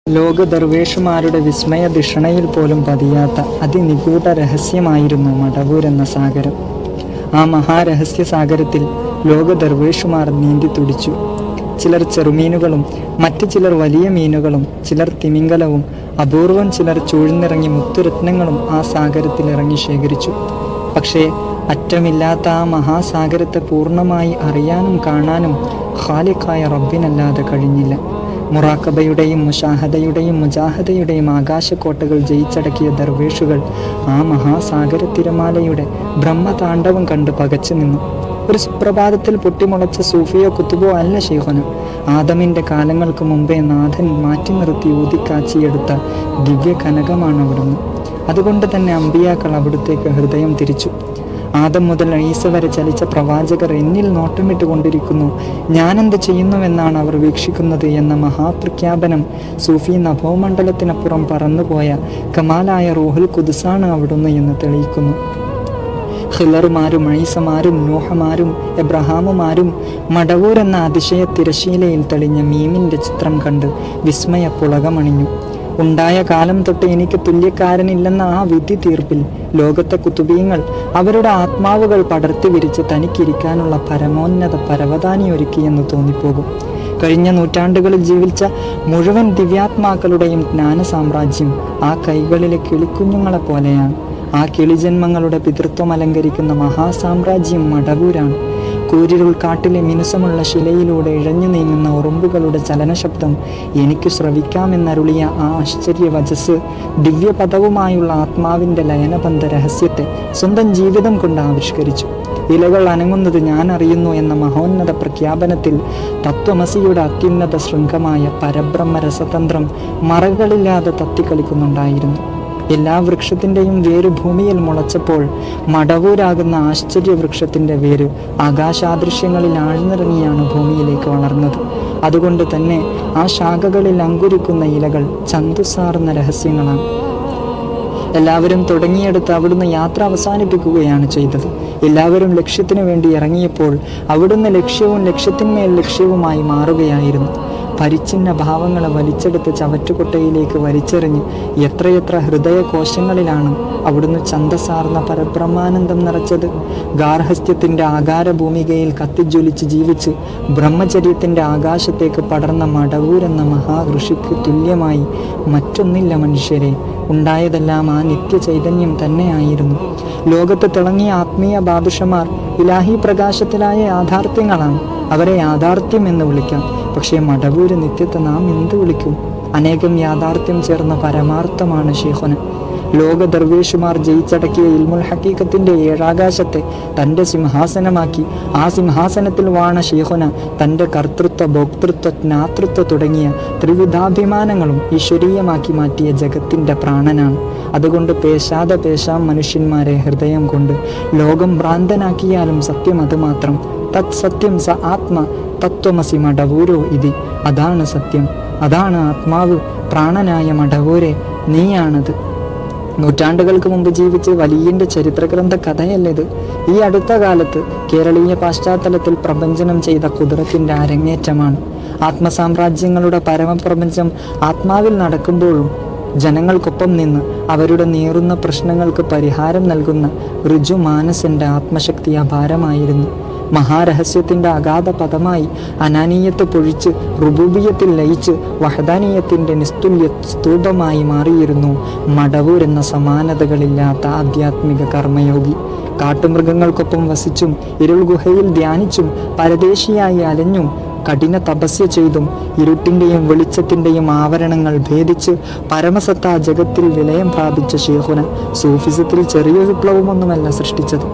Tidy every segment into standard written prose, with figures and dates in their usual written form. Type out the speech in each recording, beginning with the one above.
ലോക ദർവേഷുമാരുടെ വിസ്മയധിഷണയിൽ പോലും പതിയാത്ത അതിനിഗൂഢ രഹസ്യമായിരുന്നു മടവൂരെന്ന സാഗരം. ആ മഹാരഹസ്യ സാഗരത്തിൽ ലോക ദർവേഷുമാർ നീന്തി തുടിച്ചു. ചിലർ ചെറുമീനുകളും മറ്റു ചിലർ വലിയ മീനുകളും, ചിലർ തിമിംഗലവും, അപൂർവം ചിലർ ചൂഴ്ന്നിറങ്ങി മുത്തുരത്നങ്ങളും ആ സാഗരത്തിൽ ഇറങ്ങി ശേഖരിച്ചു. പക്ഷേ അറ്റമില്ലാത്ത ആ മഹാസാഗരത്തെ പൂർണ്ണമായി അറിയാനും കാണാനും ഖാലിഖായ റബ്ബിനല്ലാതെ കഴിഞ്ഞില്ല. മുറാക്കബയുടെയും മുഷാഹദയുടെയും മുജാഹദയുടെയും ആകാശക്കോട്ടകൾ ജയിച്ചടക്കിയ ദർവേഷുകൾ ആ മഹാസാഗര തിരമാലയുടെ ബ്രഹ്മതാണ്ഡവം കണ്ട് പകച്ചു നിന്നു. ഒരു സുപ്രഭാതത്തിൽ പൊട്ടിമുളച്ച സൂഫിയോ കുത്തുബോ അല്ല ശൈഖുന. ആദമിൻ്റെ കാലങ്ങൾക്ക് മുമ്പേ നാഥൻ മാറ്റി നിർത്തി ഊതിക്കാച്ചിയെടുത്ത ദിവ്യ കനകമാണ് അവിടുന്ന്. അതുകൊണ്ട് തന്നെ അമ്പിയാക്കൾ അവിടുത്തേക്ക് ഹൃദയം തിരിച്ചു. ആദം മുതൽ ഈസ വരെ ചലിച്ച പ്രവാചകർ എന്നിൽ നോട്ടമിട്ട് കൊണ്ടിരിക്കുന്നു, ഞാനെന്ത് ചെയ്യുന്നുവെന്നാണ് അവർ വീക്ഷിക്കുന്നത് എന്ന മഹാപ്രഖ്യാപനം സൂഫി നഭോമണ്ഡലത്തിനപ്പുറം പറന്നുപോയ കമാലായ റൂഹുൽ ഖുദ്സാണ് അവിടുന്ന് എന്ന് തെളിയിക്കുന്നു. ഖിലറുമാരും ഐസമാരും നൂഹമാരും എബ്രഹാമുമാരും മടവൂർ എന്ന അതിശയ തിരശീലയിൽ തെളിഞ്ഞ മീമിൻ്റെ ചിത്രം കണ്ട് വിസ്മയ പുളകമണിഞ്ഞു. ഉണ്ടായ കാലം തൊട്ട് എനിക്ക് തുല്യക്കാരനില്ലെന്ന ആ വിധി തീർപ്പിൽ ലോകത്തെ കുത്തുബീങ്ങൾ അവരുടെ ആത്മാവുകൾ പടർത്തി വിരിച്ച് തനിക്കിരിക്കാനുള്ള പരമോന്നത പരവതാനി ഒരുക്കിയെന്ന് തോന്നിപ്പോകും. കഴിഞ്ഞ നൂറ്റാണ്ടുകളിൽ ജീവിച്ച മുഴുവൻ ദിവ്യാത്മാക്കളുടെയും ജ്ഞാന സാമ്രാജ്യം ആ കൈകളിലെ കിളിക്കുഞ്ഞുങ്ങളെ പോലെയാണ്. ആ കിളിജന്മങ്ങളുടെ പിതൃത്വം അലങ്കരിക്കുന്ന മഹാസാമ്രാജ്യം മടവൂരാണ്. കൂരിരുൾ കാട്ടിലെ മിനുസമുള്ള ശിലയിലൂടെ ഇഴഞ്ഞു നീങ്ങുന്ന ഉറുമ്പുകളുടെ ചലനശബ്ദം എനിക്ക് ശ്രവിക്കാമെന്നരുളിയ ആ ആശ്ചര്യ വചസ് ദിവ്യപദവുമായുള്ള ആത്മാവിൻ്റെ ലയനബന്ധ രഹസ്യത്തെ സ്വന്തം ജീവിതം കൊണ്ട് ആവിഷ്കരിച്ചു. ഇലകൾ അനങ്ങുന്നത് ഞാൻ അറിയുന്നു എന്ന മഹോന്നത പ്രഖ്യാപനത്തിൽ തത്വമസിയുടെ അത്യുന്നത ശൃംഖമായ പരബ്രഹ്മ രസതന്ത്രം മറകളില്ലാതെ തത്തിക്കളിക്കുന്നുണ്ടായിരുന്നു. എല്ലാ വൃക്ഷത്തിൻ്റെയും വേര് ഭൂമിയിൽ മുളച്ചപ്പോൾ മടവൂരാകുന്ന ആശ്ചര്യ വൃക്ഷത്തിൻ്റെ വേര് ആകാശാദൃശ്യങ്ങളിൽ ആഴ്ന്നിറങ്ങിയാണ് ഭൂമിയിലേക്ക് വളർന്നത്. അതുകൊണ്ട് തന്നെ ആ ശാഖകളിൽ അങ്കുരിക്കുന്ന ഇലകൾ ചന്തുസാർന്ന രഹസ്യങ്ങളാണ്. എല്ലാവരും തുടങ്ങിയെടുത്ത് അവിടുന്ന് യാത്ര അവസാനിപ്പിക്കുകയാണ് ചെയ്തത്. എല്ലാവരും ലക്ഷ്യത്തിനു വേണ്ടി ഇറങ്ങിയപ്പോൾ അവിടുന്ന് ലക്ഷ്യവും ലക്ഷ്യത്തിന്മേൽ ലക്ഷ്യവുമായി മാറുകയായിരുന്നു. പരിച്ഛിന്ന ഭാവങ്ങളെ വലിച്ചെടുത്ത് ചവറ്റുകൊട്ടയിലേക്ക് വലിച്ചെറിഞ്ഞ് എത്രയെത്ര ഹൃദയകോശങ്ങളിലാണ് അവിടുന്ന് ഛന്ദസാർന്ന പരബ്രഹ്മാനന്ദം നിറച്ചത്. ഗാർഹസ്ഥ്യത്തിൻ്റെ ആകാരഭൂമികയിൽ കത്തിജ്വലിച്ച് ജീവിച്ച് ബ്രഹ്മചര്യത്തിൻ്റെ ആകാശത്തേക്ക് പടർന്ന മടവൂരെന്ന മഹാഋഷിക്ക് തുല്യമായി മറ്റൊന്നില്ല മനുഷ്യരെ. ഉണ്ടായതെല്ലാം ആ നിത്യചൈതന്യം തന്നെയായിരുന്നു. ലോകത്ത് തിളങ്ങിയ ആത്മീയ ബാദുഷമാർ ഇലാഹി പ്രകാശത്തിലായ യാഥാർത്ഥ്യങ്ങളാണ്. അവരെ യാഥാർത്ഥ്യം എന്ന് വിളിക്കാം. പക്ഷേ മടവൂര് നിത്യത്തെ നാം എന്ത് വിളിക്കും? അനേകം യാഥാർത്ഥ്യം ചേർന്ന പരമാർത്ഥമാണ് ശൈഖുന. ലോക ദർവേഷുമാർ ജയിച്ചടക്കിയ ഇൽമുൽ ഹഖീഖത്തിൻ്റെ ഏഴാകാശത്തെ തൻ്റെ സിംഹാസനമാക്കി ആ സിംഹാസനത്തിൽ വാണ ശൈഖുന തൻ്റെ കർത്തൃത്വ, ഭോക്തൃത്വ, ജ്ഞാതൃത്വ തുടങ്ങിയ ത്രിവിധാഭിമാനങ്ങളും ഈശ്വരീയമാക്കി മാറ്റിയ ജഗത്തിൻ്റെ പ്രാണനാണ്. അതുകൊണ്ട് പേശാതെ പേശാം മനുഷ്യന്മാരെ ഹൃദയം കൊണ്ട്. ലോകം ഭ്രാന്തനാക്കിയാലും സത്യം അത് മാത്രം. തത് സത്യം സ ആത്മ തത്വമസി മടവൂരോ ഇതി. അതാണ് സത്യം, അതാണ് ആത്മാവ്. പ്രാണനായ മടവൂരെ, നീയാണത്. നൂറ്റാണ്ടുകൾക്ക് മുമ്പ് ജീവിച്ച് വലിയൻ്റെ ചരിത്രഗ്രന്ഥ കഥയല്ലിത്. ഈ അടുത്ത കാലത്ത് കേരളീയ പശ്ചാത്തലത്തിൽ പ്രപഞ്ചനം ചെയ്ത കുതിരത്തിൻ്റെ അരങ്ങേറ്റമാണ്. ആത്മസാമ്രാജ്യങ്ങളുടെ പരമപ്രപഞ്ചം ആത്മാവിൽ നടക്കുമ്പോഴും ജനങ്ങൾക്കൊപ്പം നിന്ന് അവരുടെ നീറുന്ന പ്രശ്നങ്ങൾക്ക് പരിഹാരം നൽകുന്ന ഋജുമാനസൻ്റെ ആത്മശക്തി അപാരമായിരുന്നു. മഹാരഹസ്യത്തിൻ്റെ അഗാധ പദമായി അനാനീയത്ത് പൊഴിച്ച് റുബൂബിയത്തിൽ ലയിച്ച് വഹദാനീയത്തിൻ്റെ നിസ്തുല്യ സ്തൂപമായി മാറിയിരുന്നു മടവൂർ എന്ന സമാനതകളില്ലാത്ത ആധ്യാത്മിക കർമ്മയോഗി. കാട്ടുമൃഗങ്ങൾക്കൊപ്പം വസിച്ചും ഇരുൾ ഗുഹയിൽ ധ്യാനിച്ചും പരദേശിയായി അലഞ്ഞും കഠിന തപസ്യ ചെയ്തും ഇരുട്ടിൻ്റെയും വെളിച്ചത്തിൻ്റെയും ആവരണങ്ങൾ ഭേദിച്ച് പരമസത്ത ജഗത്തിൽ വിലയം പ്രാപിച്ച ശൈഖുന സൂഫിസത്തിൽ ചെറിയ വിപ്ലവമൊന്നുമല്ല സൃഷ്ടിച്ചത്.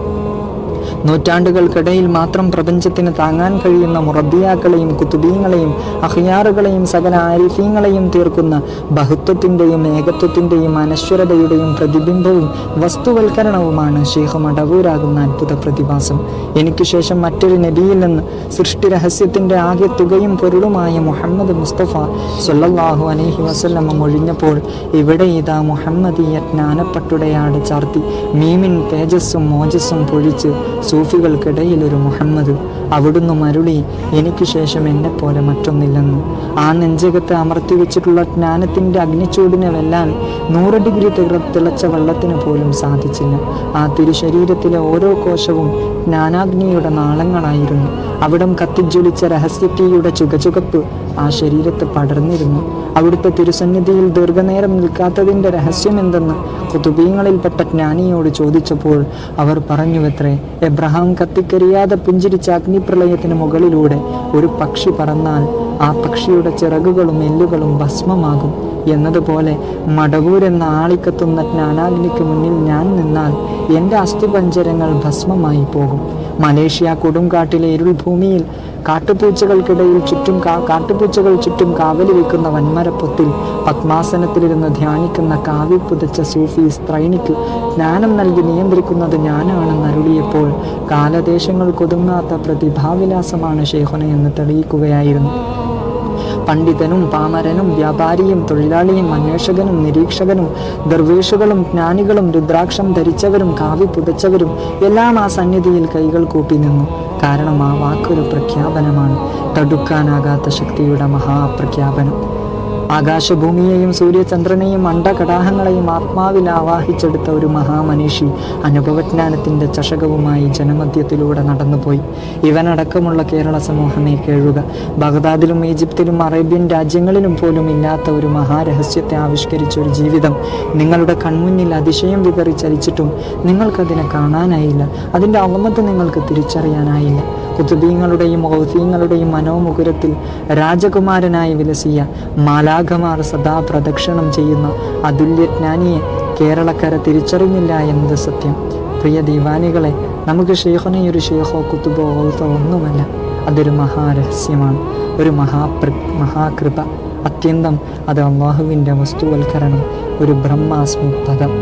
നൂറ്റാണ്ടുകൾക്കിടയിൽ മാത്രം പ്രപഞ്ചത്തിന് താങ്ങാൻ കഴിയുന്ന മുറബിയാക്കളെയും കുത്തുബീങ്ങളെയും അഖ്യാറുകളെയും സകല ആരിഫീങ്ങളെയും തീർക്കുന്ന ബഹുത്വത്തിൻ്റെയും ഏകത്വത്തിൻ്റെയും അനശ്വരതയുടെയും പ്രതിബിംബവും വസ്തുവൽക്കരണവുമാണ് ശൈഖ് മടവൂരാകുന്ന അത്ഭുത പ്രതിഭാസം. എനിക്ക് ശേഷം മറ്റൊരു നബിയിൽ നിന്ന് സൃഷ്ടി രഹസ്യത്തിൻ്റെ ആകെ തുകയും പൊരുളുമായ മുഹമ്മദ് മുസ്തഫ സ്വല്ലല്ലാഹു അലൈഹി വസല്ലമ മൊഴിഞ്ഞപ്പോൾ ഇവിടെ ഇതാ മുഹമ്മദീയ ജ്ഞാനപ്പട്ടുടയാട് ചാർത്തി മീമിൻ തേജസ്സും മോജസ്സും പൊഴിച്ച് സൂഫികൾക്കിടയിൽ ഒരു മുഹമ്മദ്. അവിടുന്ന് മരുളി, എനിക്ക് ശേഷം എന്നെപ്പോലെ മറ്റൊന്നില്ലെന്ന്. ആ നെഞ്ചകത്ത് അമർത്തി വെച്ചിട്ടുള്ള ജ്ഞാനത്തിൻ്റെ അഗ്നിച്ചൂടിനെ വെല്ലാൻ 100 ഡിഗ്രി തിളച്ച വെള്ളത്തിന് പോലും സാധിച്ചില്ല. ആ തിരുശരീരത്തിലെ ഓരോ കോശവും ജ്ഞാനാഗ്നിയുടെ നാളങ്ങളായിരുന്നു. അവിടം കത്തിജ്വലിച്ച രഹസ്യത്തീയുടെ ചുകചുകപ്പ് ആ ശരീരത്ത് പടർന്നിരുന്നു. അവിടുത്തെ തിരുസന്നിധിയിൽ ദീർഘനേരം നിൽക്കാത്തതിൻ്റെ രഹസ്യമെന്തെന്ന് കുതുബീങ്ങളിൽപ്പെട്ട ജ്ഞാനിയോട് ചോദിച്ചപ്പോൾ അവർ പറഞ്ഞുവത്രേ, എബ്രഹാം കത്തിക്കരിയാതെ പുഞ്ചിരിച്ച അഗ്നിപ്രളയത്തിന് മുകളിലൂടെ ഒരു പക്ഷി പറന്നാൽ ആ പക്ഷിയുടെ ചിറകുകളും എല്ലുകളും ഭസ്മമാകും എന്നതുപോലെ മടവൂരെന്ന ആളിക്കത്തുന്ന ജ്ഞാനാഗ്നിക്ക് മുന്നിൽ ഞാൻ നിന്നാൽ എൻ്റെ അസ്ഥിപഞ്ജരങ്ങൾ ഭസ്മമായി പോകും. മലേഷ്യ കൊടുങ്കാട്ടിലെ ഇരുൾഭൂമിയിൽ കാട്ടുപൂച്ചകൾ ചുറ്റും കാവലി വയ്ക്കുന്ന വൻമരപ്പൊത്തിൽ പത്മാസനത്തിലിരുന്ന് ധ്യാനിക്കുന്ന കാവ്യ പുതച്ച സൂഫി സ്ത്രൈണിക്ക് ജ്ഞാനം നൽകി നിയന്ത്രിക്കുന്നത് ഞാനാണെന്ന് അരുളിയപ്പോൾ കാലദേശങ്ങൾക്കൊതുങ്ങാത്ത പ്രതിഭാവിലാസമാണ് ശൈഖുനയെന്ന് തെളിയിക്കുകയായിരുന്നു. പണ്ഡിതനും പാമരനും വ്യാപാരിയും തൊഴിലാളിയും അന്വേഷകനും നിരീക്ഷകനും ദർവേഷുകളും ജ്ഞാനികളും രുദ്രാക്ഷം ധരിച്ചവരും കാവ്യ പുതച്ചവരും എല്ലാം ആ സന്നിധിയിൽ കൈകൾ കൂപ്പി നിന്നു. കാരണം ആ വാക്കൊരു പ്രഖ്യാപനമാണ്, തടുക്കാനാകാത്ത ശക്തിയുടെ മഹാപ്രഖ്യാപനം. ആകാശഭൂമിയെയും സൂര്യചന്ദ്രനെയും അണ്ടകടാഹങ്ങളെയും ആത്മാവിൽ ആവാഹിച്ചെടുത്ത ഒരു മഹാമനീഷി അനുഭവജ്ഞാനത്തിൻ്റെ ചഷകവുമായി ജനമധ്യത്തിലൂടെ നടന്നുപോയി. ഇവനടക്കമുള്ള കേരള സമൂഹമേ കേഴുക. ബഗ്ദാദിലും ഈജിപ്തിലും അറേബ്യൻ രാജ്യങ്ങളിലും പോലും ഇല്ലാത്ത ഒരു മഹാരഹസ്യത്തെ ആവിഷ്കരിച്ച ഒരു ജീവിതം നിങ്ങളുടെ കൺമുന്നിൽ അതിശയം വിതറി ചലിച്ചിട്ടും നിങ്ങൾക്കതിനെ കാണാനായില്ല. അതിൻ്റെ അളമത്ത് നിങ്ങൾക്ക് തിരിച്ചറിയാനായില്ല. കുതുബീങ്ങളുടെയും ഔസീങ്ങളുടെയും മനോമുകുരത്തിൽ രാജകുമാരനായി വിലസിയ മാലാഖമാർ സദാ പ്രദക്ഷിണം ചെയ്യുന്ന അതുല്യജ്ഞാനിയെ കേരളക്കര തിരിച്ചറിഞ്ഞില്ല എന്നത് സത്യം. പ്രിയ ദീവാനികളെ, നമുക്ക് ഷെയ്ഖുനയൊരു ഷെയ്ഖോ കുത്തുബോ ഔസോ ഒന്നുമല്ല. അതൊരു മഹാരഹസ്യമാണ്, ഒരു മഹാകൃപ. അത്യന്തം അത് അള്ളാഹുവിൻ്റെ വസ്തുവൽക്കരണം, ഒരു ബ്രഹ്മാസ്മി പദം.